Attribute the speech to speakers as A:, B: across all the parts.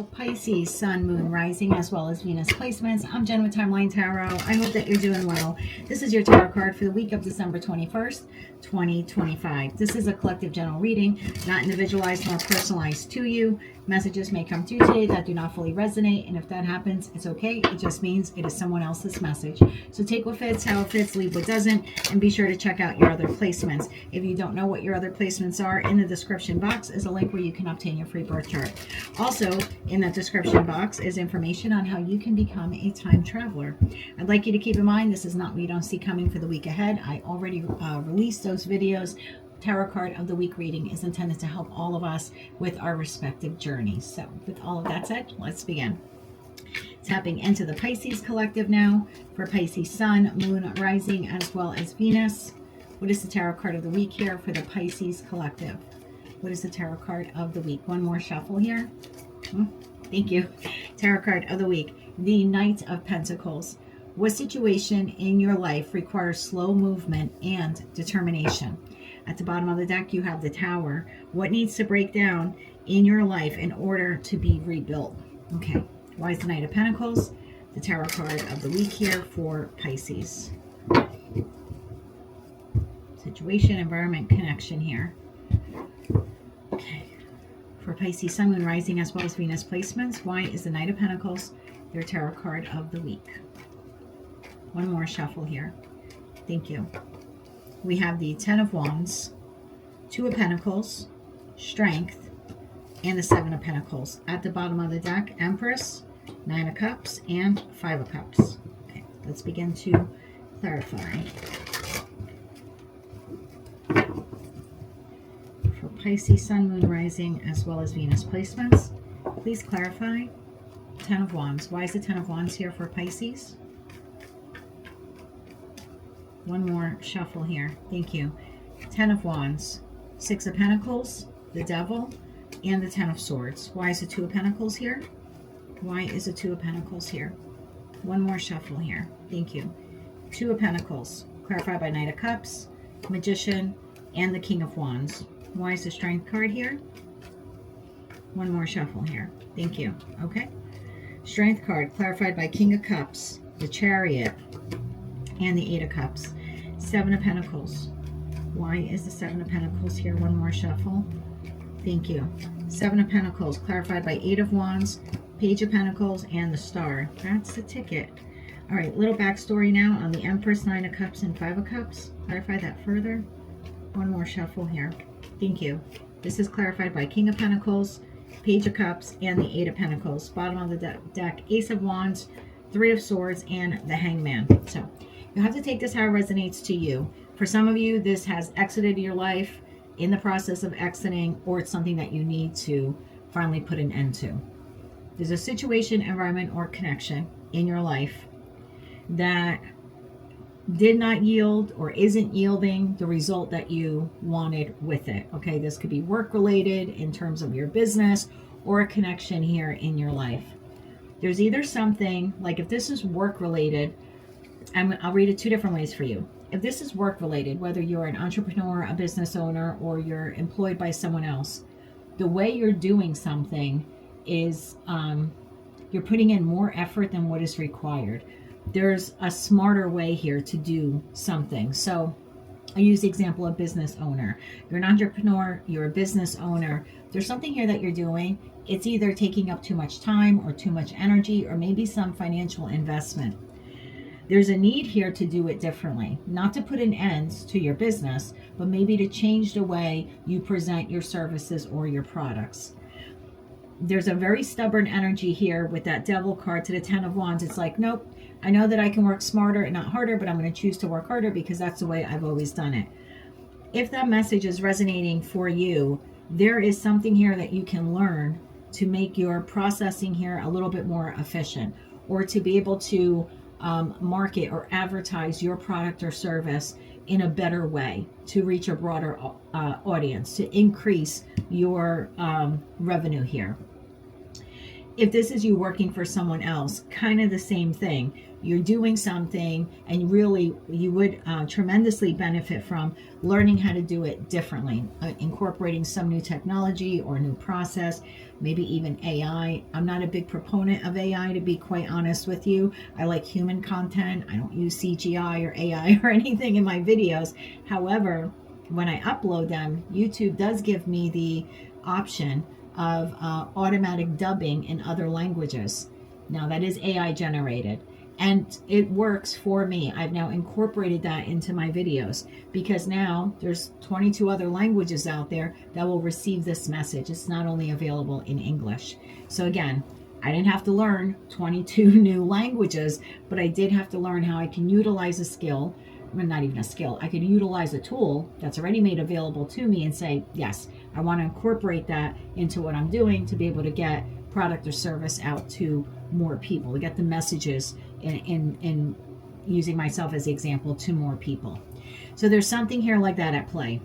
A: Tarot, Pisces, Sun, Moon, Rising, as well as Venus placements. I'm Jen with Timeline Tarot. I hope that you're doing well. This is your tarot card for the week of December 21st, 2025. This is a collective general reading, not individualized nor personalized to you. Messages may come through today that do not fully resonate, and if that happens, it's okay. It just means it is someone else's message. So take what fits, how it fits, leave what doesn't, and be sure to check out your other placements. If you don't know what your other placements are, in the description box is a link where you can obtain your free birth chart. Also, in that description box is information on how you can become a time traveler. I'd like you to keep in mind, this is not what you don't see coming for the week ahead. I already released those videos. Tarot card of the week reading is intended to help all of us with our respective journeys. So with all of that said, let's begin. Tapping into the Pisces collective now for Pisces Sun, Moon, Rising, as well as Venus. What is the tarot card of the week here for the Pisces collective? What is the tarot card of the week? One more shuffle here. Thank you. Tarot card of the week, the Knight of Pentacles. What situation in your life requires slow movement and determination? At the bottom of the deck, you have the Tower. What needs to break down in your life in order to be rebuilt? Okay. Why is the Knight of Pentacles the tarot card of the week here for Pisces? Situation, environment, connection here. Okay. For Pisces, Sun, Moon, Rising, as well as Venus placements, why is the Knight of Pentacles their tarot card of the week? One more shuffle here. Thank you. We have the Ten of Wands, Two of Pentacles, Strength, and the Seven of Pentacles. At the bottom of the deck, Empress, Nine of Cups, and Five of Cups. Okay, let's begin to clarify. For Pisces, Sun, Moon, Rising, as well as Venus placements, please clarify. Ten of Wands. Why is the Ten of Wands here for Pisces? One more shuffle here. Thank you. Ten of Wands, Six of Pentacles, the Devil, and the Ten of Swords. Why is the Two of Pentacles here? Why is the Two of Pentacles here? One more shuffle here. Thank you. Two of Pentacles, clarified by Knight of Cups, Magician, and the King of Wands. Why is the Strength card here? One more shuffle here. Thank you. Okay. Strength card, clarified by King of Cups, the Chariot, and the Eight of Cups. Seven of Pentacles. Why is the Seven of Pentacles here? One more shuffle. Thank you. Seven of Pentacles, clarified by Eight of Wands, Page of Pentacles, and the Star. That's the ticket. All right, little backstory now on the Empress, Nine of Cups, and Five of Cups. Clarify that further. One more shuffle here. Thank you. This is clarified by King of Pentacles, Page of Cups, and the Eight of Pentacles. Bottom of the deck, Ace of Wands, Three of Swords, and the Hangman. So you have to take this how it resonates to you. For some of you, this has exited your life, in the process of exiting, or it's something that you need to finally put an end to. There's a situation, environment, or connection in your life that did not yield or isn't yielding the result that you wanted with it. Okay, this could be work related in terms of your business, or a connection here in your life. There's either something, like if this is work related, I'll read it two different ways for you. If this is work related, whether you're an entrepreneur, a business owner, or you're employed by someone else, the way you're doing something is you're putting in more effort than what is required. There's a smarter way here to do something. So I use the example of business owner. You're an entrepreneur, you're a business owner. There's something here that you're doing. It's either taking up too much time or too much energy, or maybe some financial investment. There's a need here to do it differently, not to put an end to your business, but maybe to change the way you present your services or your products. There's a very stubborn energy here with that Devil card to the Ten of Wands. It's like, nope, I know that I can work smarter and not harder, but I'm going to choose to work harder because that's the way I've always done it. If that message is resonating for you, there is something here that you can learn to make your processing here a little bit more efficient, or to be able to market or advertise your product or service in a better way to reach a broader audience, to increase your revenue here. if this is you working for someone else, kind of the same thing. You're doing something and really you would tremendously benefit from learning how to do it differently, incorporating some new technology or new process, maybe even AI. I'm not a big proponent of AI, to be quite honest with you. I like human content. I don't use CGI or AI or anything in my videos. However, when I upload them, YouTube does give me the option of automatic dubbing in other languages. Now that is AI generated and it works for me. I've now incorporated that into my videos because now there's 22 other languages out there that will receive this message. It's not only available in English. So again, I didn't have to learn 22 new languages, but I did have to learn how I can utilize a skill. Well, not even a skill. I could utilize a tool that's already made available to me and say, yes, I want to incorporate that into what I'm doing to be able to get product or service out to more people, to get the messages in using myself as the example to more people. So there's something here like that at play.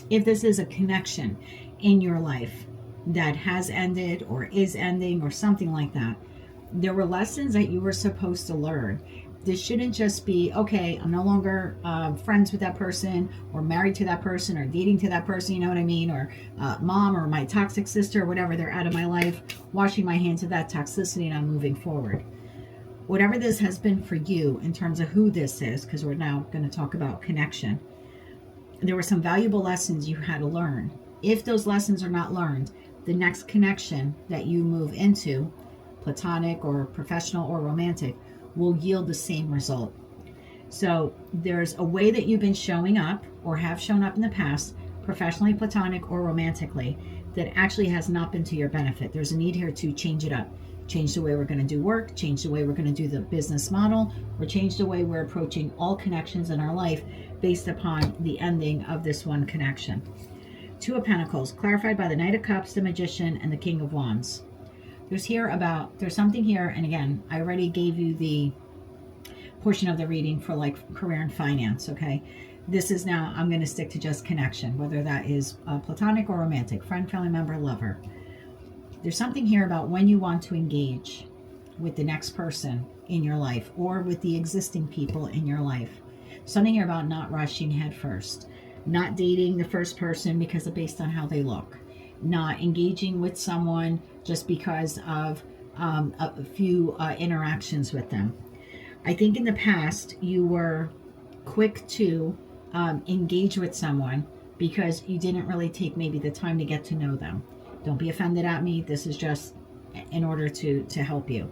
A: If this is a connection in your life that has ended or is ending or something like that, there were lessons that you were supposed to learn. This shouldn't just be, okay, I'm no longer friends with that person or married to that person or dating to that person, you know what I mean? Or mom or my toxic sister or whatever, they're out of my life, washing my hands of that toxicity and I'm moving forward. Whatever this has been for you in terms of who this is, because we're now going to talk about connection, there were some valuable lessons you had to learn. If those lessons are not learned, the next connection that you move into, platonic or professional or romantic, will yield the same result. So there's a way that you've been showing up or have shown up in the past, professionally, platonic, or romantically, that actually has not been to your benefit. There's a need here to change it up. Change the way we're going to do work, change the way we're going to do the business model, or change the way we're approaching all connections in our life based upon the ending of this one connection. Two of Pentacles, clarified by the Knight of Cups, the Magician, and the King of Wands. There's something here, and again, I already gave you the portion of the reading for like career and finance, okay? This is now, I'm going to stick to just connection, whether that is platonic or romantic, friend, family member, lover. There's something here about when you want to engage with the next person in your life or with the existing people in your life. Something here about not rushing head first, not dating the first person because of based on how they look, not engaging with someone just because of a few interactions with them. I think in the past you were quick to engage with someone because you didn't really take maybe the time to get to know them. Don't be offended at me. This is just in order to help you.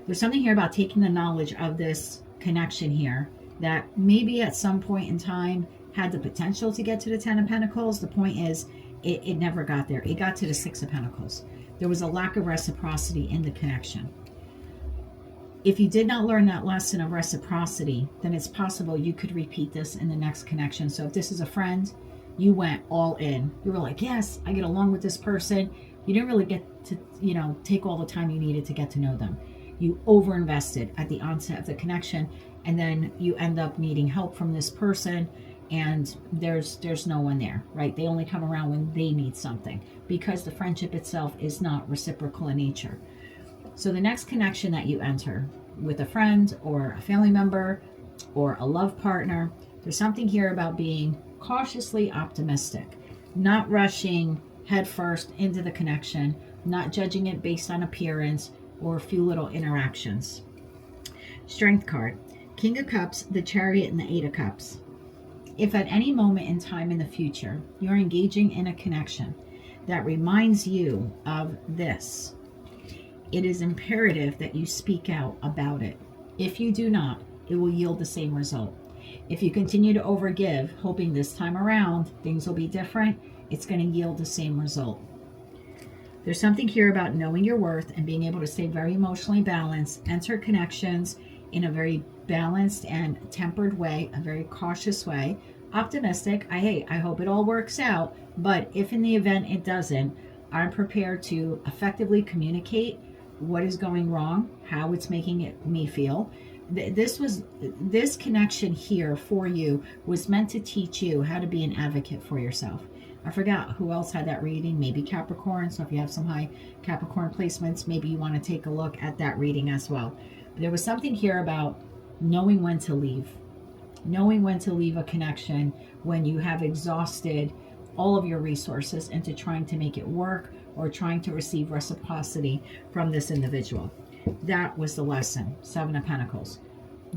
A: There's something here about taking the knowledge of this connection here that maybe at some point in time had the potential to get to the Ten of Pentacles. The point is, it never got there. It got to the Six of Pentacles. There was a lack of reciprocity in the connection. If you did not learn that lesson of reciprocity, then it's possible you could repeat this in the next connection. So if this is a friend, you went all in. You were like, yes, I get along with this person. You didn't really get to, take all the time you needed to get to know them. You overinvested at the onset of the connection, and then you end up needing help from this person, and there's no one there, right? They only come around when they need something because the friendship itself is not reciprocal in nature. So the next connection that you enter with a friend or a family member or a love partner, there's something here about being cautiously optimistic, not rushing headfirst into the connection, not judging it based on appearance or a few little interactions. Strength card, King of Cups, the Chariot, and the Eight of Cups. If at any moment in time in the future you're engaging in a connection that reminds you of this, it is imperative that you speak out about it. If you do not, it will yield the same result. If you continue to overgive, hoping this time around things will be different, it's going to yield the same result. There's something here about knowing your worth and being able to stay very emotionally balanced, enter connections in a very balanced and tempered way, a very cautious way, optimistic. I hope it all works out, but if in the event it doesn't, I'm prepared to effectively communicate what is going wrong, how it's making me feel. This connection here for you was meant to teach you how to be an advocate for yourself. I forgot who else had that reading, maybe Capricorn. So if you have some high Capricorn placements, maybe you want to take a look at that reading as well. But there was something here about knowing when to leave. Knowing when to leave a connection when you have exhausted all of your resources into trying to make it work or trying to receive reciprocity from this individual. That was the lesson. Seven of Pentacles.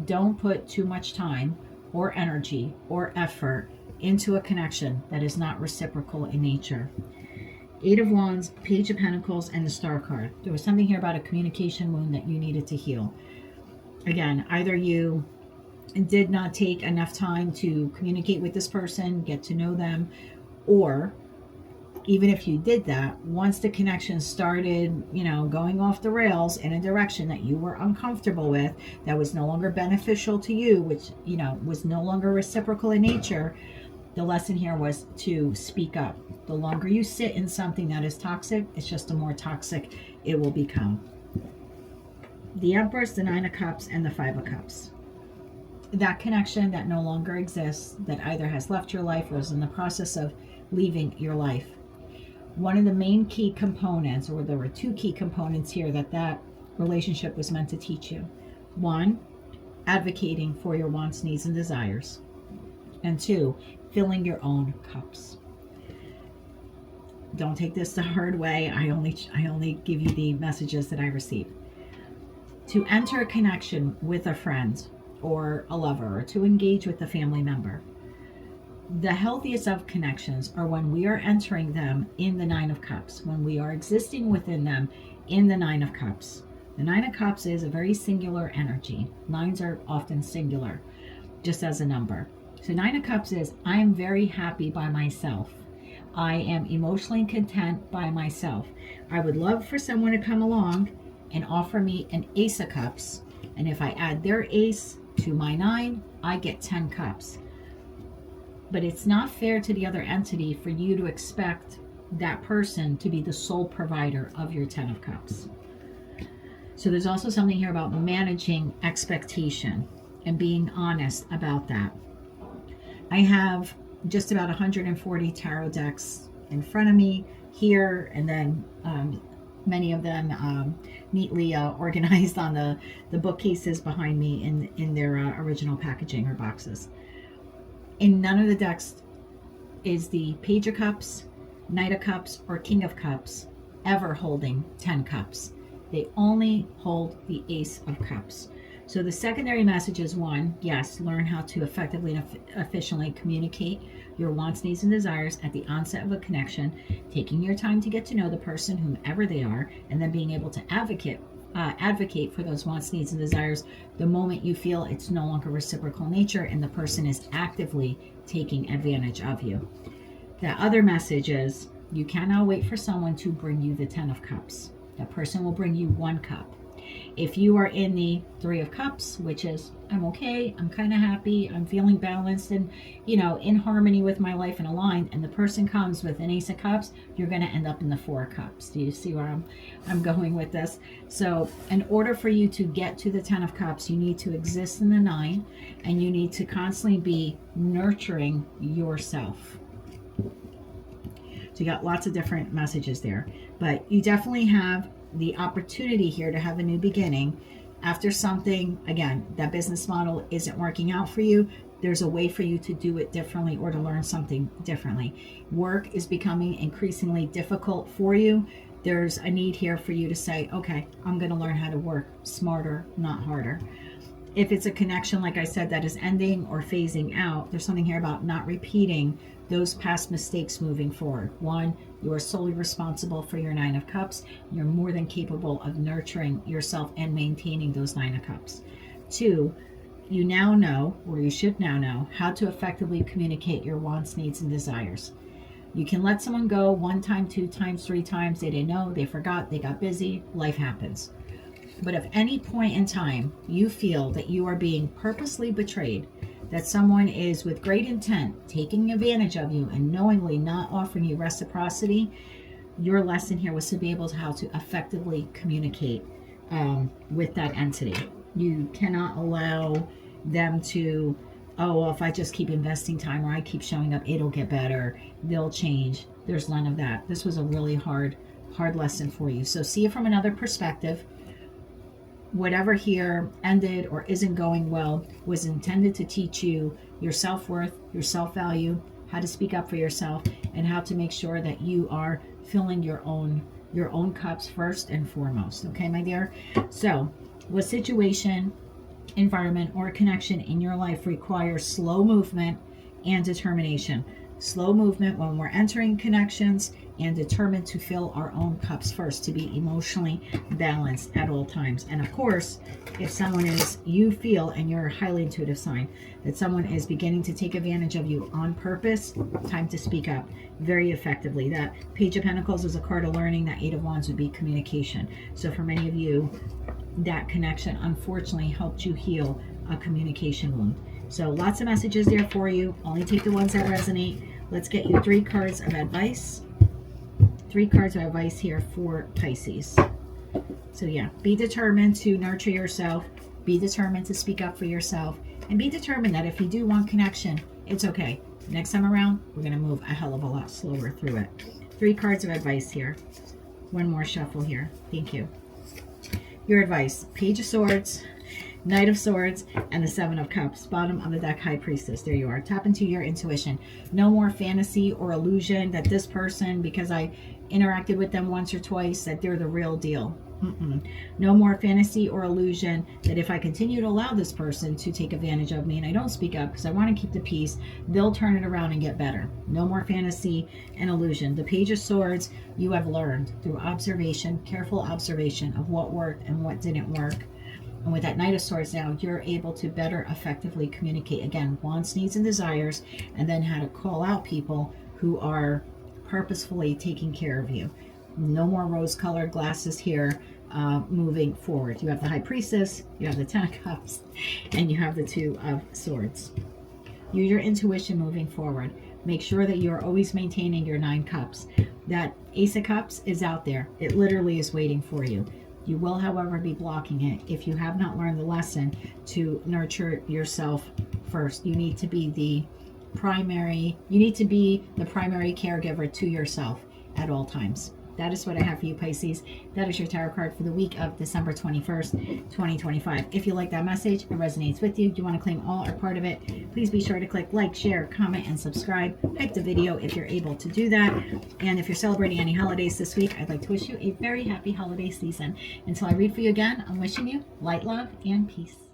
A: Don't put too much time or energy or effort into a connection that is not reciprocal in nature. Eight of Wands, Page of Pentacles, and the Star card. There was something here about a communication wound that you needed to heal. Again, either you did not take enough time to communicate with this person, get to know them, or even if you did that, once the connection started, going off the rails in a direction that you were uncomfortable with, that was no longer beneficial to you, which, was no longer reciprocal in nature, the lesson here was to speak up. The longer you sit in something that is toxic, it's just the more toxic it will become. The Empress, the Nine of Cups, and the Five of Cups. That connection that no longer exists, that either has left your life or is in the process of leaving your life. One of the main key components, or there were two key components here that relationship was meant to teach you. One, advocating for your wants, needs, and desires. And two, filling your own cups. Don't take this the hard way. I only give you the messages that I receive. To enter a connection with a friend or a lover, or to engage with a family member, the healthiest of connections are when we are entering them in the Nine of Cups, when we are existing within them in the Nine of Cups. The Nine of Cups is a very singular energy. Nines are often singular, just as a number. So Nine of Cups is, I am very happy by myself. I am emotionally content by myself. I would love for someone to come along and offer me an Ace of Cups. And if I add their ace to my nine, I get 10 cups. But it's not fair to the other entity for you to expect that person to be the sole provider of your 10 of Cups. So there's also something here about managing expectation and being honest about that. I have just about 140 tarot decks in front of me here, and then many of them neatly organized on the bookcases behind me in their original packaging or boxes. In none of the decks is the Page of Cups, Knight of Cups, or King of Cups ever holding 10 cups. They only hold the Ace of Cups. So the secondary message is, one, yes, learn how to effectively and efficiently communicate your wants, needs, and desires at the onset of a connection, taking your time to get to know the person, whomever they are, and then being able to advocate for those wants, needs, and desires the moment you feel it's no longer reciprocal nature and the person is actively taking advantage of you. The other message is, you cannot wait for someone to bring you the 10 of Cups. That person will bring you 1 cup. If you are in the 3 of Cups, which is, I'm okay, I'm kind of happy, I'm feeling balanced and, in harmony with my life and aligned, and the person comes with an Ace of Cups, you're going to end up in the 4 of Cups. Do you see where I'm going with this? So in order for you to get to the 10 of Cups, you need to exist in the 9, and you need to constantly be nurturing yourself. So you got lots of different messages there, but you definitely have the opportunity here to have a new beginning after something, again, that business model isn't working out for you. There's a way for you to do it differently or to learn something differently. Work is becoming increasingly difficult for you. There's a need here for you to say, okay, I'm going to learn how to work smarter, not harder. If it's a connection, like I said, that is ending or phasing out, there's something here about not repeating those past mistakes moving forward. One, you are solely responsible for your 9 of Cups. You're more than capable of nurturing yourself and maintaining those 9 of Cups. 2, you now know, or you should now know, how to effectively communicate your wants, needs, and desires. You can let someone go 1 time, 2 times, 3 times. They didn't know, they forgot, they got busy, life happens. But if any point in time you feel that you are being purposely betrayed, that someone is with great intent taking advantage of you and knowingly not offering you reciprocity, your lesson here was to be able to how to effectively communicate with that entity. You cannot allow them to oh, well, if I just keep investing time or I keep showing up, it'll get better. They'll change. There's none of that. This was a really hard lesson for you. So see it from another perspective. Whatever here ended or isn't going well was intended to teach you your self-worth, your self-value, how to speak up for yourself, and how to make sure that you are filling your own cups first and foremost. Okay, my dear? So what situation, environment, or connection in your life requires slow movement and determination? Slow movement when we're entering connections, and determined to fill our own cups first, to be emotionally balanced at all times. And of course, if someone is, you feel, and you're a highly intuitive sign, that someone is beginning to take advantage of you on purpose, time to speak up very effectively. That Page of Pentacles is a card of learning. That Eight of Wands would be communication. So for many of you, that connection unfortunately helped you heal a communication wound. So lots of messages there for you. Only take the ones that resonate. Let's get you 3 cards of advice. 3 cards of advice here for Pisces. So yeah, be determined to nurture yourself. Be determined to speak up for yourself. And be determined that if you do want connection, it's okay. Next time around, we're going to move a hell of a lot slower through it. 3 cards of advice here. One more shuffle here. Thank you. Your advice: Page of Swords, Knight of Swords, and the Seven of Cups. Bottom of the deck, High Priestess. There you are. Tap into your intuition. No more fantasy or illusion that this person, because I interacted with them once or twice, that they're the real deal. No more fantasy or illusion that if I continue to allow this person to take advantage of me and I don't speak up because I want to keep the peace, they'll turn it around and get better. No more fantasy and illusion. The Page of Swords, you have learned through observation, careful observation of what worked and what didn't work. And with that Knight of Swords now, you're able to better effectively communicate. Again, wants, needs, and desires, and then how to call out people who are purposefully taking care of you. No more rose-colored glasses here. Moving forward, you have the High Priestess, you have the Ten of Cups, and you have the Two of Swords. Use your intuition moving forward. Make sure that you're always maintaining your 9 cups. That Ace of Cups is out there. It literally is waiting for you. You will, however, be blocking it if you have not learned the lesson to nurture yourself first. You need to be the primary caregiver to yourself at all times. That is what I have for you, Pisces. That is your tarot card for the week of December 21st, 2025. If you like that message, it resonates with you, you want to claim all or part of it, please be sure to click like, share, comment, and subscribe. Like the video if you're able to do that. And if you're celebrating any holidays this week, I'd like to wish you a very happy holiday season. Until I read for you again, I'm wishing you light, love, and peace.